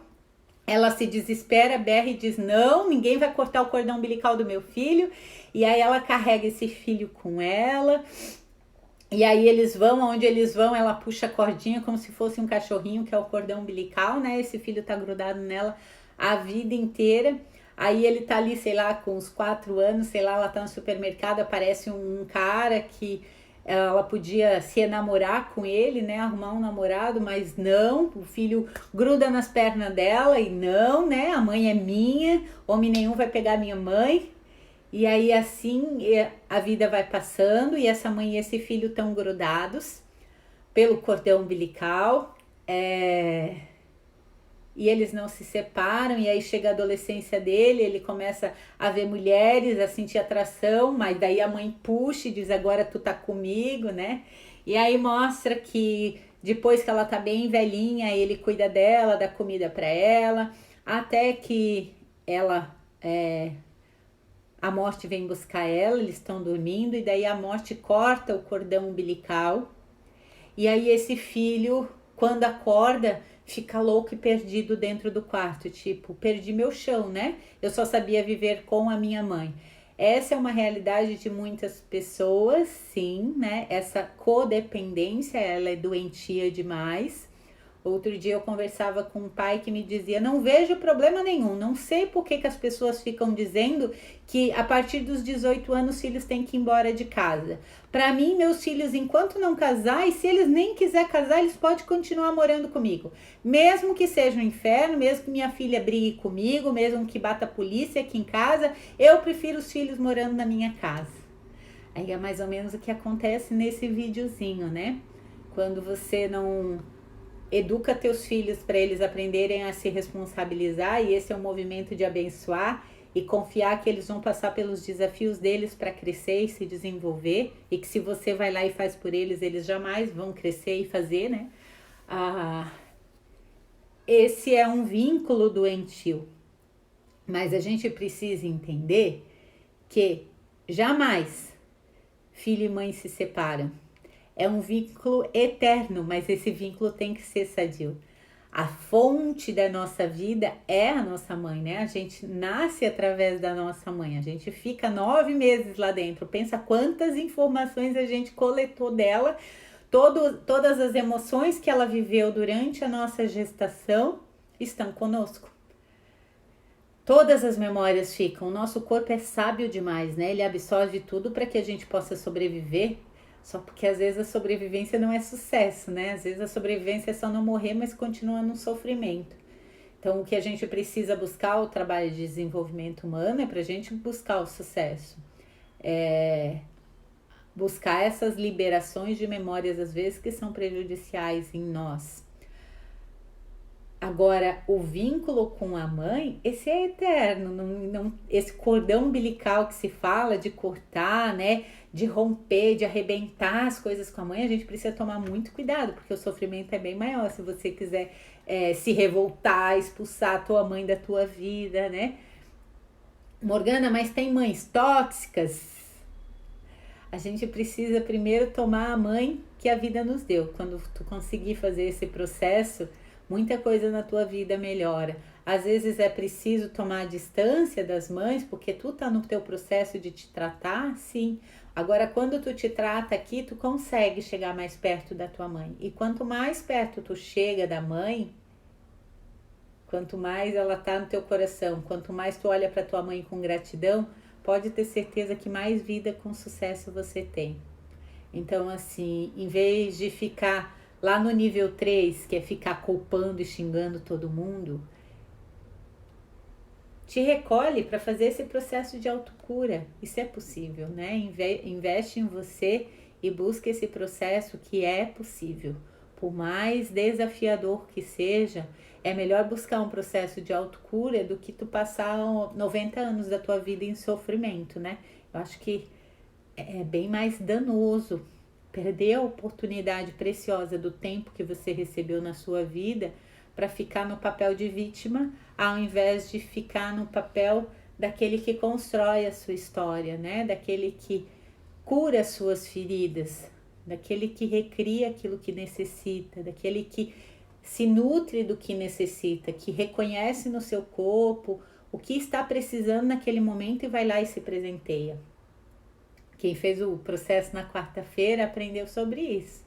ela se desespera, berra e diz, não, ninguém vai cortar o cordão umbilical do meu filho. E aí ela carrega esse filho com ela. E aí eles vão, onde eles vão, ela puxa a cordinha como se fosse um cachorrinho, que é o cordão umbilical, né? Esse filho tá grudado nela a vida inteira. Aí ele tá ali, sei lá, com uns 4 anos, sei lá, ela tá no supermercado, aparece um cara que ela podia se enamorar com ele, né, arrumar um namorado, mas não, o filho gruda nas pernas dela e não, né, a mãe é minha, homem nenhum vai pegar minha mãe. E aí assim a vida vai passando e essa mãe e esse filho estão grudados pelo cordão umbilical, e eles não se separam, e aí chega a adolescência dele, ele começa a ver mulheres, a sentir atração, mas daí a mãe puxa e diz, agora tu tá comigo, né? E aí mostra que depois que ela tá bem velhinha, ele cuida dela, dá comida pra ela, até que ela, a morte vem buscar ela, eles estão dormindo, e daí a morte corta o cordão umbilical, e aí esse filho, quando acorda, fica louco e perdido dentro do quarto, tipo, perdi meu chão, né? Eu só sabia viver com a minha mãe. Essa é uma realidade de muitas pessoas, sim, né? Essa codependência, ela é doentia demais. Outro dia eu conversava com um pai que me dizia, não vejo problema nenhum, não sei por que as pessoas ficam dizendo que a partir dos 18 anos os filhos têm que ir embora de casa. Para mim, meus filhos, enquanto não casar, e se eles nem quiser casar, eles podem continuar morando comigo. Mesmo que seja um inferno, mesmo que minha filha brigue comigo, mesmo que bata a polícia aqui em casa, eu prefiro os filhos morando na minha casa. Aí é mais ou menos o que acontece nesse videozinho, né? Quando você não educa teus filhos para eles aprenderem a se responsabilizar, e esse é um movimento de abençoar e confiar que eles vão passar pelos desafios deles para crescer e se desenvolver, e que se você vai lá e faz por eles, eles jamais vão crescer e fazer, né? Esse é um vínculo doentio, mas a gente precisa entender que jamais filho e mãe se separam. É um vínculo eterno, mas esse vínculo tem que ser sadio. A fonte da nossa vida é a nossa mãe, né? A gente nasce através da nossa mãe. A gente fica 9 meses lá dentro. Pensa quantas informações a gente coletou dela, todas as emoções que ela viveu durante a nossa gestação estão conosco. Todas as memórias ficam. O nosso corpo é sábio demais, né? Ele absorve tudo para que a gente possa sobreviver. Só porque às vezes a sobrevivência não é sucesso, né? Às vezes a sobrevivência é só não morrer, mas continua no sofrimento. Então o que a gente precisa buscar, o trabalho de desenvolvimento humano, é para a gente buscar o sucesso. Buscar essas liberações de memórias, às vezes, que são prejudiciais em nós. Agora, o vínculo com a mãe, esse é eterno, esse cordão umbilical que se fala de cortar, né, de romper, de arrebentar as coisas com a mãe, a gente precisa tomar muito cuidado, porque o sofrimento é bem maior. Se você quiser se revoltar, expulsar a tua mãe da tua vida, né? Morgana, mas tem mães tóxicas? A gente precisa primeiro tomar a mãe que a vida nos deu. Quando tu conseguir fazer esse processo, muita coisa na tua vida melhora. Às vezes é preciso tomar distância das mães, porque tu tá no teu processo de te tratar, sim. Agora, quando tu te trata aqui, tu consegue chegar mais perto da tua mãe. E quanto mais perto tu chega da mãe, quanto mais ela tá no teu coração, quanto mais tu olha para tua mãe com gratidão, pode ter certeza que mais vida com sucesso você tem. Então, assim, em vez de ficar lá no nível 3, que é ficar culpando e xingando todo mundo, te recolhe para fazer esse processo de autocura. Isso é possível, né? Investe em você e busca esse processo que é possível. Por mais desafiador que seja, é melhor buscar um processo de autocura do que tu passar 90 anos da tua vida em sofrimento, né? Eu acho que é bem mais danoso perder a oportunidade preciosa do tempo que você recebeu na sua vida para ficar no papel de vítima, ao invés de ficar no papel daquele que constrói a sua história, né? Daquele que cura as suas feridas, daquele que recria aquilo que necessita, daquele que se nutre do que necessita, que reconhece no seu corpo o que está precisando naquele momento e vai lá e se presenteia. Quem fez o processo na quarta-feira aprendeu sobre isso,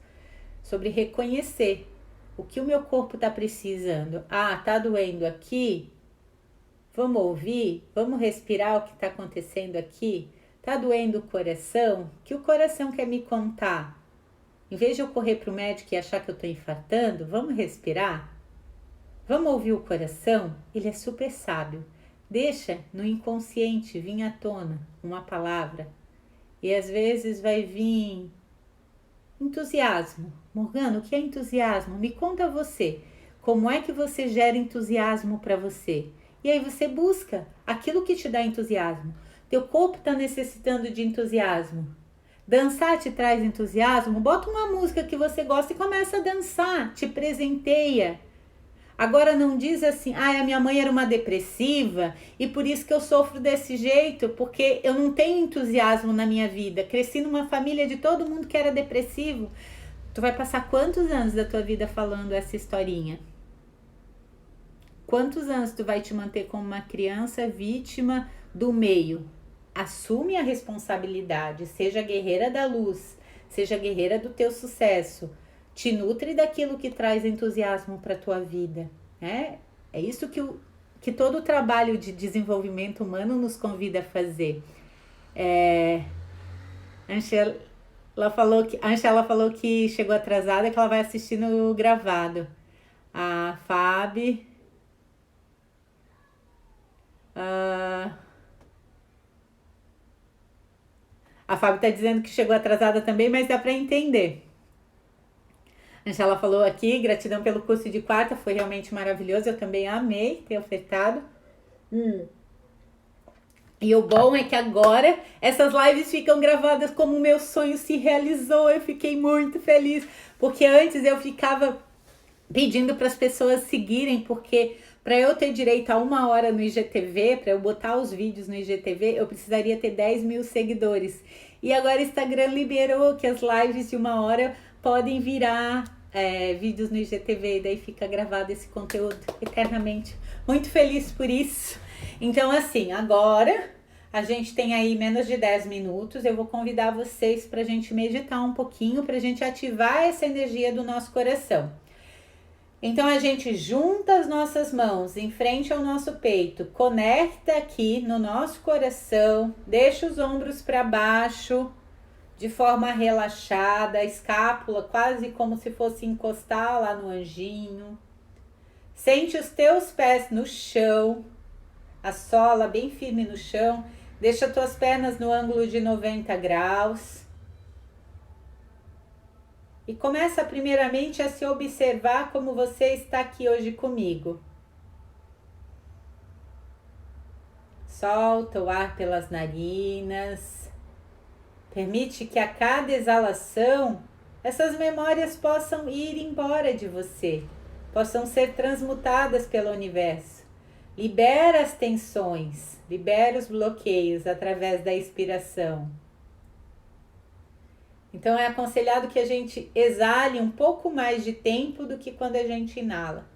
sobre reconhecer o que o meu corpo está precisando. Ah, tá doendo aqui? Vamos ouvir? Vamos respirar o que está acontecendo aqui? Tá doendo o coração? O que o coração quer me contar? Em vez de eu correr para o médico e achar que eu estou infartando, vamos respirar? Vamos ouvir o coração? Ele é super sábio. Deixa no inconsciente vir à tona uma palavra. E às vezes vai vir entusiasmo. Morgana, o que é entusiasmo? Me conta você. Como é que você gera entusiasmo para você? E aí você busca aquilo que te dá entusiasmo. Teu corpo está necessitando de entusiasmo. Dançar te traz entusiasmo? Bota uma música que você gosta e começa a dançar. Te presenteia. Agora não diz assim, a minha mãe era uma depressiva e por isso que eu sofro desse jeito, porque eu não tenho entusiasmo na minha vida. Cresci numa família de todo mundo que era depressivo. Tu vai passar quantos anos da tua vida falando essa historinha? Quantos anos tu vai te manter como uma criança vítima do meio? Assume a responsabilidade, seja guerreira da luz, seja guerreira do teu sucesso. Te nutre daquilo que traz entusiasmo para a tua vida. É isso que todo o trabalho de desenvolvimento humano nos convida a fazer. A Angela falou que chegou atrasada e que ela vai assistir no gravado. A Fábio... A Fábio está dizendo que chegou atrasada também, mas dá para entender. A Angela falou aqui, gratidão pelo curso de quarta, foi realmente maravilhoso, eu também amei ter ofertado. E o bom é que agora essas lives ficam gravadas como o meu sonho se realizou, eu fiquei muito feliz, porque antes eu ficava pedindo para as pessoas seguirem, porque para eu ter direito a 1 hora no IGTV, para eu botar os vídeos no IGTV, eu precisaria ter 10 mil seguidores. E agora o Instagram liberou que as lives de 1 hora podem virar vídeos no IGTV, e daí fica gravado esse conteúdo eternamente. Muito feliz por isso. Então, assim, agora a gente tem aí menos de 10 minutos. Eu vou convidar vocês para a gente meditar um pouquinho, para a gente ativar essa energia do nosso coração. Então, a gente junta as nossas mãos em frente ao nosso peito, conecta aqui no nosso coração, deixa os ombros para baixo, de forma relaxada, a escápula quase como se fosse encostar lá no anjinho. Sente os teus pés no chão, a sola bem firme no chão. Deixa as tuas pernas no ângulo de 90 graus. E começa primeiramente a se observar como você está aqui hoje comigo. Solta o ar pelas narinas. Permite que a cada exalação, essas memórias possam ir embora de você, possam ser transmutadas pelo universo. Libera as tensões, libera os bloqueios através da expiração. Então é aconselhado que a gente exale um pouco mais de tempo do que quando a gente inala.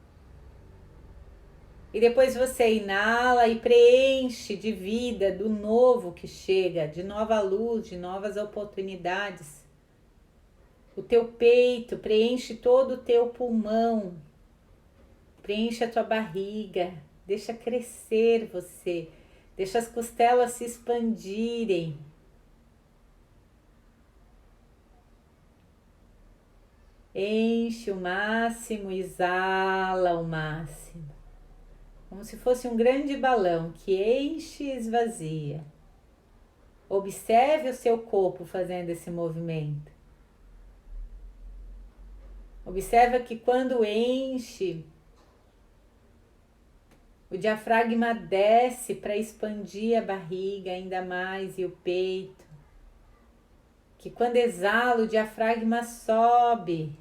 E depois você inala e preenche de vida, do novo que chega, de nova luz, de novas oportunidades. O teu peito, preenche todo o teu pulmão, preenche a tua barriga, deixa crescer você, deixa as costelas se expandirem. Enche o máximo, exala o máximo. Como se fosse um grande balão que enche e esvazia. Observe o seu corpo fazendo esse movimento. Observa que quando enche, o diafragma desce para expandir a barriga ainda mais e o peito. Que quando exala, o diafragma sobe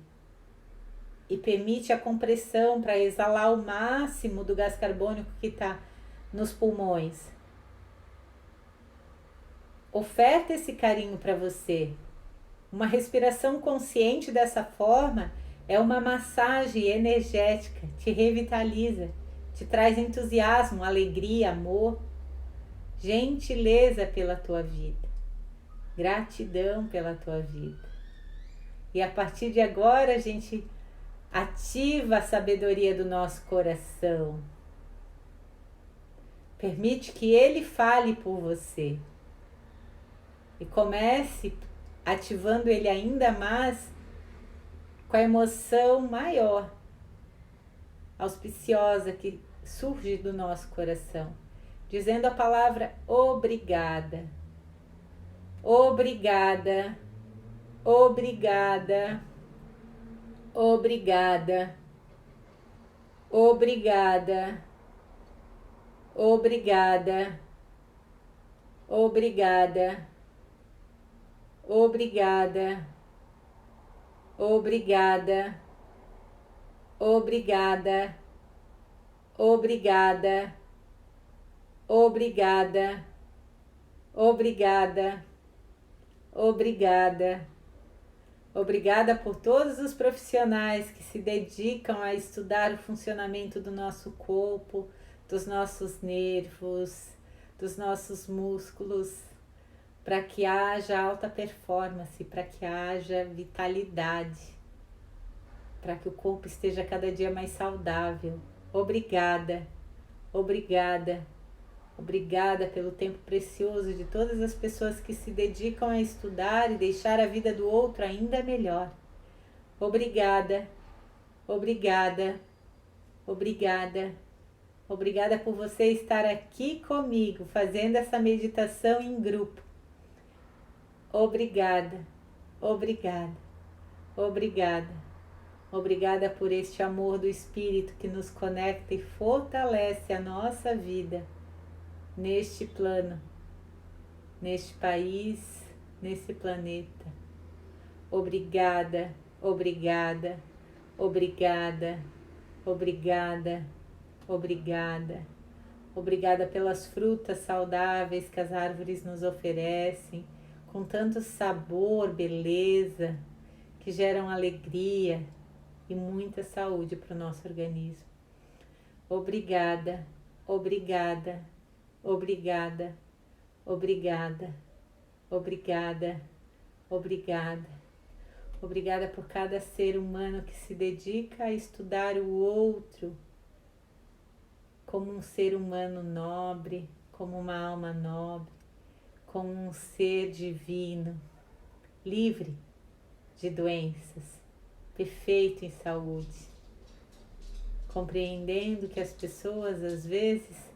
e permite a compressão para exalar o máximo do gás carbônico que está nos pulmões. Oferta esse carinho para você. Uma respiração consciente dessa forma é uma massagem energética, te revitaliza, te traz entusiasmo, alegria, amor, gentileza pela tua vida, gratidão pela tua vida. E a partir de agora a gente ativa a sabedoria do nosso coração. Permite que ele fale por você. E comece ativando ele ainda mais com a emoção maior, auspiciosa que surge do nosso coração, dizendo a palavra obrigada. Obrigada. Obrigada. Obrigada. Obrigada. Obrigada. Obrigada. Obrigada. Obrigada. Obrigada. Obrigada. Obrigada. Obrigada. Obrigada. Obrigada por todos os profissionais que se dedicam a estudar o funcionamento do nosso corpo, dos nossos nervos, dos nossos músculos, para que haja alta performance, para que haja vitalidade, para que o corpo esteja cada dia mais saudável. Obrigada, obrigada, obrigada pelo tempo precioso de todas as pessoas que se dedicam a estudar e deixar a vida do outro ainda melhor. Obrigada, obrigada, obrigada, obrigada por você estar aqui comigo, fazendo essa meditação em grupo. Obrigada, obrigada, obrigada, obrigada por este amor do Espírito que nos conecta e fortalece a nossa vida neste plano, neste país, nesse planeta. Obrigada, obrigada, obrigada, obrigada, obrigada. Obrigada pelas frutas saudáveis que as árvores nos oferecem, com tanto sabor, beleza, que geram alegria e muita saúde para o nosso organismo. Obrigada, obrigada, obrigada, obrigada, obrigada, obrigada. Obrigada por cada ser humano que se dedica a estudar o outro como um ser humano nobre, como uma alma nobre, como um ser divino, livre de doenças, perfeito em saúde, compreendendo que as pessoas às vezes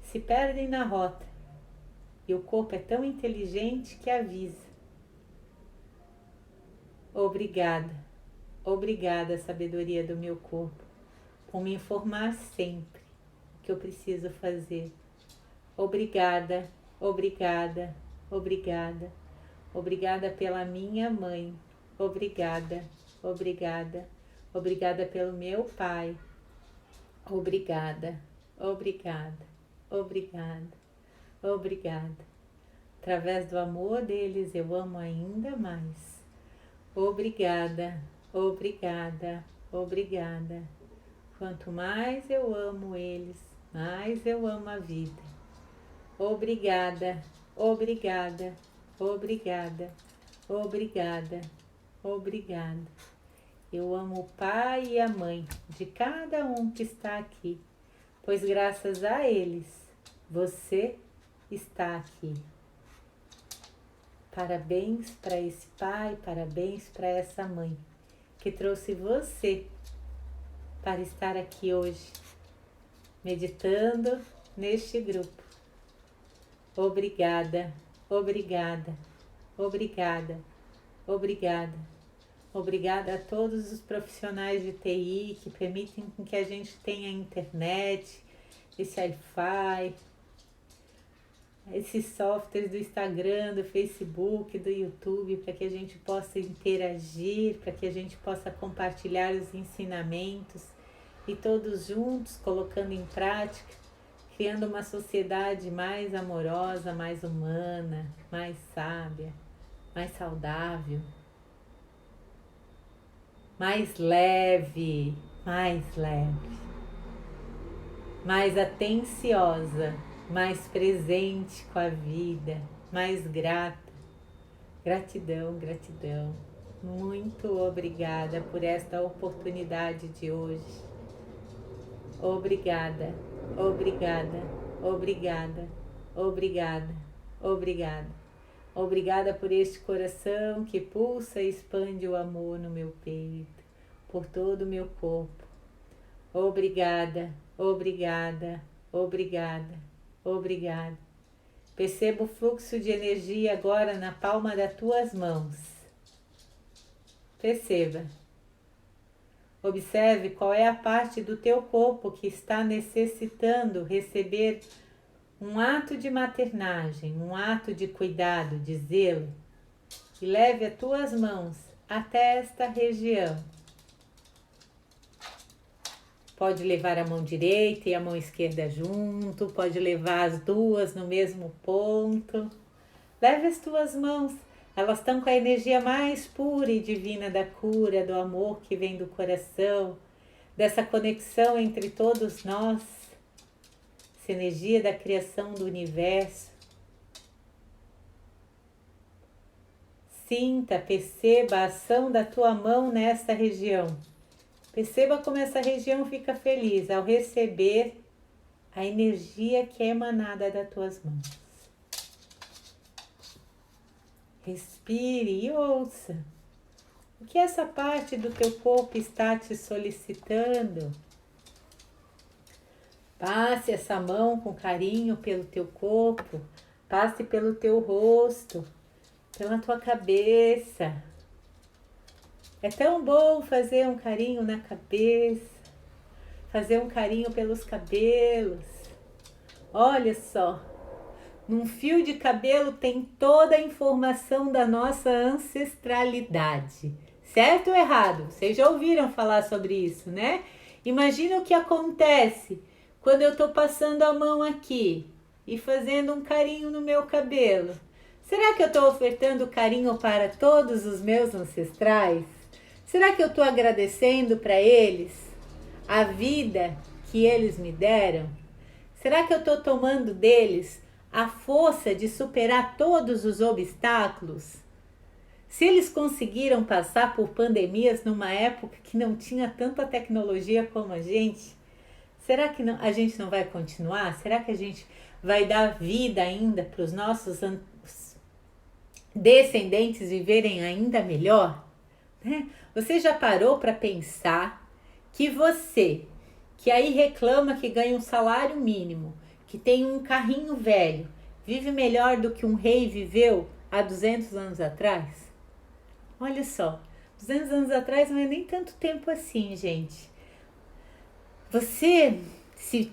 se perdem na rota e o corpo é tão inteligente que avisa. Obrigada, obrigada, sabedoria do meu corpo, por me informar sempre o que eu preciso fazer. Obrigada, obrigada, obrigada, obrigada pela minha mãe, obrigada, obrigada, obrigada pelo meu pai, obrigada, obrigada, obrigada, obrigada. Através do amor deles eu amo ainda mais. Obrigada, obrigada, obrigada, Quanto mais eu amo eles, mais eu amo a vida. Obrigada, obrigada, obrigada, obrigada, obrigada. Eu amo o pai e a mãe de cada um que está aqui, pois graças a eles você está aqui. Parabéns para esse pai, parabéns para essa mãe que trouxe você para estar aqui hoje, meditando neste grupo. Obrigada, obrigada, obrigada, obrigada. Obrigada a todos os profissionais de TI que permitem que a gente tenha internet, esse Wi-Fi, esses softwares do Instagram, do Facebook, do YouTube, para que a gente possa interagir, para que a gente possa compartilhar os ensinamentos e todos juntos colocando em prática, criando uma sociedade mais amorosa, mais humana, mais sábia, mais saudável, mais leve, mais atenciosa, mais presente com a vida, mais grata. Gratidão, gratidão. Muito obrigada por esta oportunidade de hoje. Obrigada, obrigada, obrigada, obrigada, obrigada. Obrigada por este coração que pulsa e expande o amor no meu peito, por todo o meu corpo. Obrigada, obrigada, obrigada, obrigada. Perceba o fluxo de energia agora na palma das tuas mãos. Perceba. Observe qual é a parte do teu corpo que está necessitando receber um ato de maternagem, um ato de cuidado, de zelo. E leve as tuas mãos até esta região. Pode levar a mão direita e a mão esquerda junto, pode levar as duas no mesmo ponto. Leve as tuas mãos, elas estão com a energia mais pura e divina da cura, do amor que vem do coração, dessa conexão entre todos nós, essa energia da criação do universo. Sinta, perceba a ação da tua mão nesta região. Perceba como essa região fica feliz ao receber a energia que é emanada das tuas mãos. Respire e ouça. O que essa parte do teu corpo está te solicitando? Passe essa mão com carinho pelo teu corpo, passe pelo teu rosto, pela tua cabeça. É tão bom fazer um carinho na cabeça, fazer um carinho pelos cabelos. Olha só, num fio de cabelo tem toda a informação da nossa ancestralidade. Certo ou errado? Vocês já ouviram falar sobre isso, né? Imagina o que acontece quando eu estou passando a mão aqui e fazendo um carinho no meu cabelo. Será que eu estou ofertando carinho para todos os meus ancestrais? Será que eu estou agradecendo para eles a vida que eles me deram? Será que eu estou tomando deles a força de superar todos os obstáculos? Se eles conseguiram passar por pandemias numa época que não tinha tanta tecnologia como a gente, será que a gente não vai continuar? Será que a gente vai dar vida ainda para os nossos descendentes viverem ainda melhor? Né? Você já parou para pensar que você, que aí reclama que ganha um salário mínimo, que tem um carrinho velho, vive melhor do que um rei viveu há 200 anos atrás? Olha só, 200 anos atrás não é nem tanto tempo assim, gente. Você, se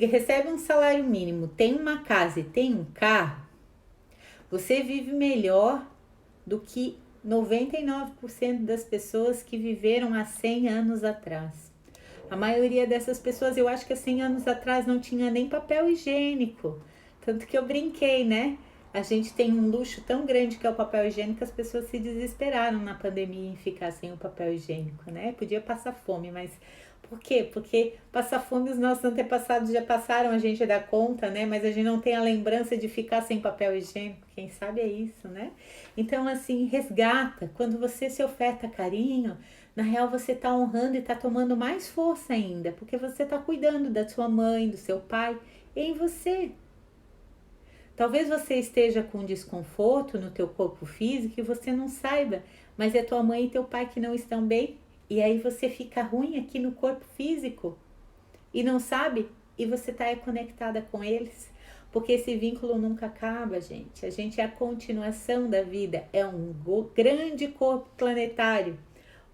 recebe um salário mínimo, tem uma casa e tem um carro, você vive melhor do que 99% das pessoas que viveram há 100 anos atrás. A maioria dessas pessoas, eu acho que há 100 anos atrás não tinha nem papel higiênico. Tanto que eu brinquei, né? A gente tem um luxo tão grande que é o papel higiênico que as pessoas se desesperaram na pandemia em ficar sem o papel higiênico, né? Podia passar fome, mas Por quê? Porque passar fome os nossos antepassados já passaram, a gente dá conta, né? Mas a gente não tem a lembrança de ficar sem papel higiênico. Quem sabe é isso, né? Então, assim, resgata. Quando você se oferta carinho, na real você está honrando e está tomando mais força ainda, porque você está cuidando da sua mãe, do seu pai, em você. Talvez você esteja com desconforto no teu corpo físico e você não saiba, mas é tua mãe e teu pai que não estão bem. E aí você fica ruim aqui no corpo físico e não sabe, e você está conectada com eles. Porque esse vínculo nunca acaba, gente. A gente é a continuação da vida, é um grande corpo planetário.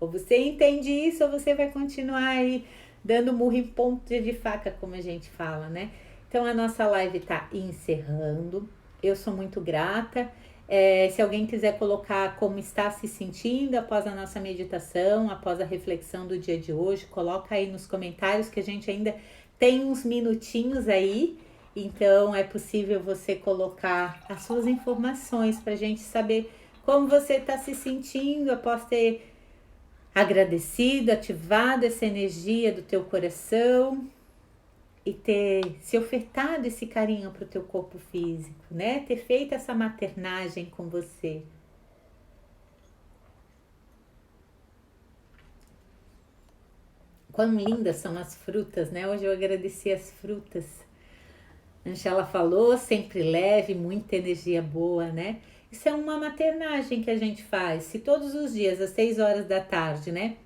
Ou você entende isso, ou você vai continuar aí dando murro em ponta de faca, como a gente fala, né? Então a nossa live está encerrando. Eu sou muito grata. Se alguém quiser colocar como está se sentindo após a nossa meditação, após a reflexão do dia de hoje, coloca aí nos comentários que a gente ainda tem uns minutinhos aí. Então é possível você colocar as suas informações para a gente saber como você está se sentindo após ter agradecido, ativado essa energia do teu coração e ter se ofertado esse carinho para o teu corpo físico, né? Ter feito essa maternagem com você. Quão lindas são as frutas, né? Hoje eu agradeci as frutas. A Angela falou, sempre leve, muita energia boa, né? Isso é uma maternagem que a gente faz. Se todos os dias, às 6 horas da tarde, né?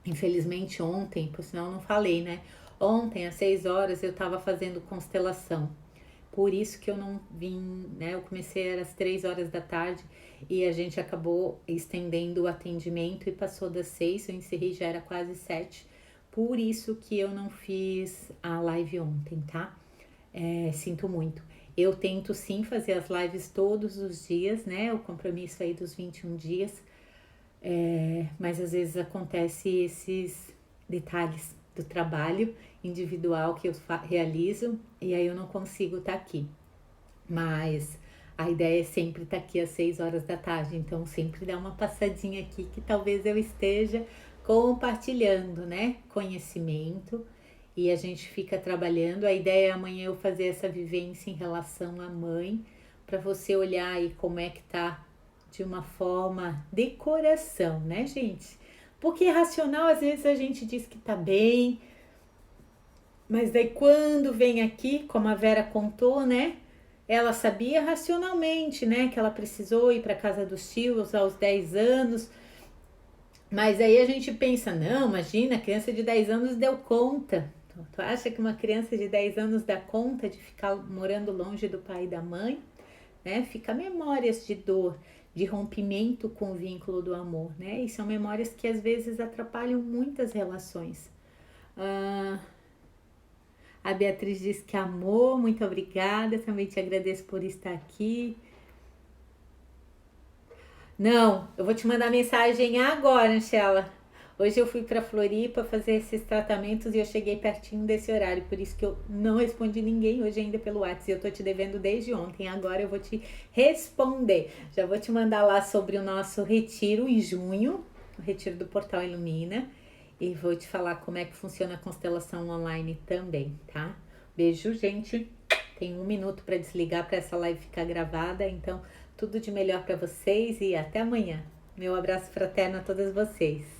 Infelizmente ontem, por sinal não falei, né? Ontem, às 6 horas, eu estava fazendo constelação. Por isso que eu não vim, né? Eu comecei às 3 horas da tarde e a gente acabou estendendo o atendimento e passou das 6, eu encerrei, já era quase 7. Por isso que eu não fiz a live ontem, tá? Sinto muito. Eu tento sim fazer as lives todos os dias, né? O compromisso aí dos 21 dias. Mas às vezes acontece esses detalhes do trabalho individual que eu realizo e aí eu não consigo estar aqui. Mas a ideia é sempre estar aqui às 6 horas da tarde, então sempre dá uma passadinha aqui que talvez eu esteja compartilhando, né? Conhecimento e a gente fica trabalhando. A ideia é amanhã eu fazer essa vivência em relação à mãe, para você olhar aí como é que tá de uma forma de coração, né, gente? Porque racional, às vezes a gente diz que tá bem, mas daí quando vem aqui, como a Vera contou, né? Ela sabia racionalmente, né, que ela precisou ir para casa dos tios aos 10 anos, mas aí a gente pensa, não, imagina, a criança de 10 anos deu conta. Tu acha que uma criança de 10 anos dá conta de ficar morando longe do pai e da mãe? Né? Fica memórias de dor, de rompimento com o vínculo do amor, né? E são memórias que às vezes atrapalham muitas relações. A Beatriz diz que amor, muito obrigada, também te agradeço por estar aqui. Não, eu vou te mandar mensagem agora, Angela. Hoje eu fui para Floripa fazer esses tratamentos e eu cheguei pertinho desse horário, por isso que eu não respondi ninguém hoje ainda pelo WhatsApp. Eu tô te devendo desde ontem, agora eu vou te responder. Já vou te mandar lá sobre o nosso retiro em junho, o retiro do Portal Ilumina, e vou te falar como é que funciona a constelação online também, tá? Beijo, gente. Tem 1 minuto para desligar para essa live ficar gravada, então tudo de melhor para vocês e até amanhã. Meu abraço fraterno a todas vocês.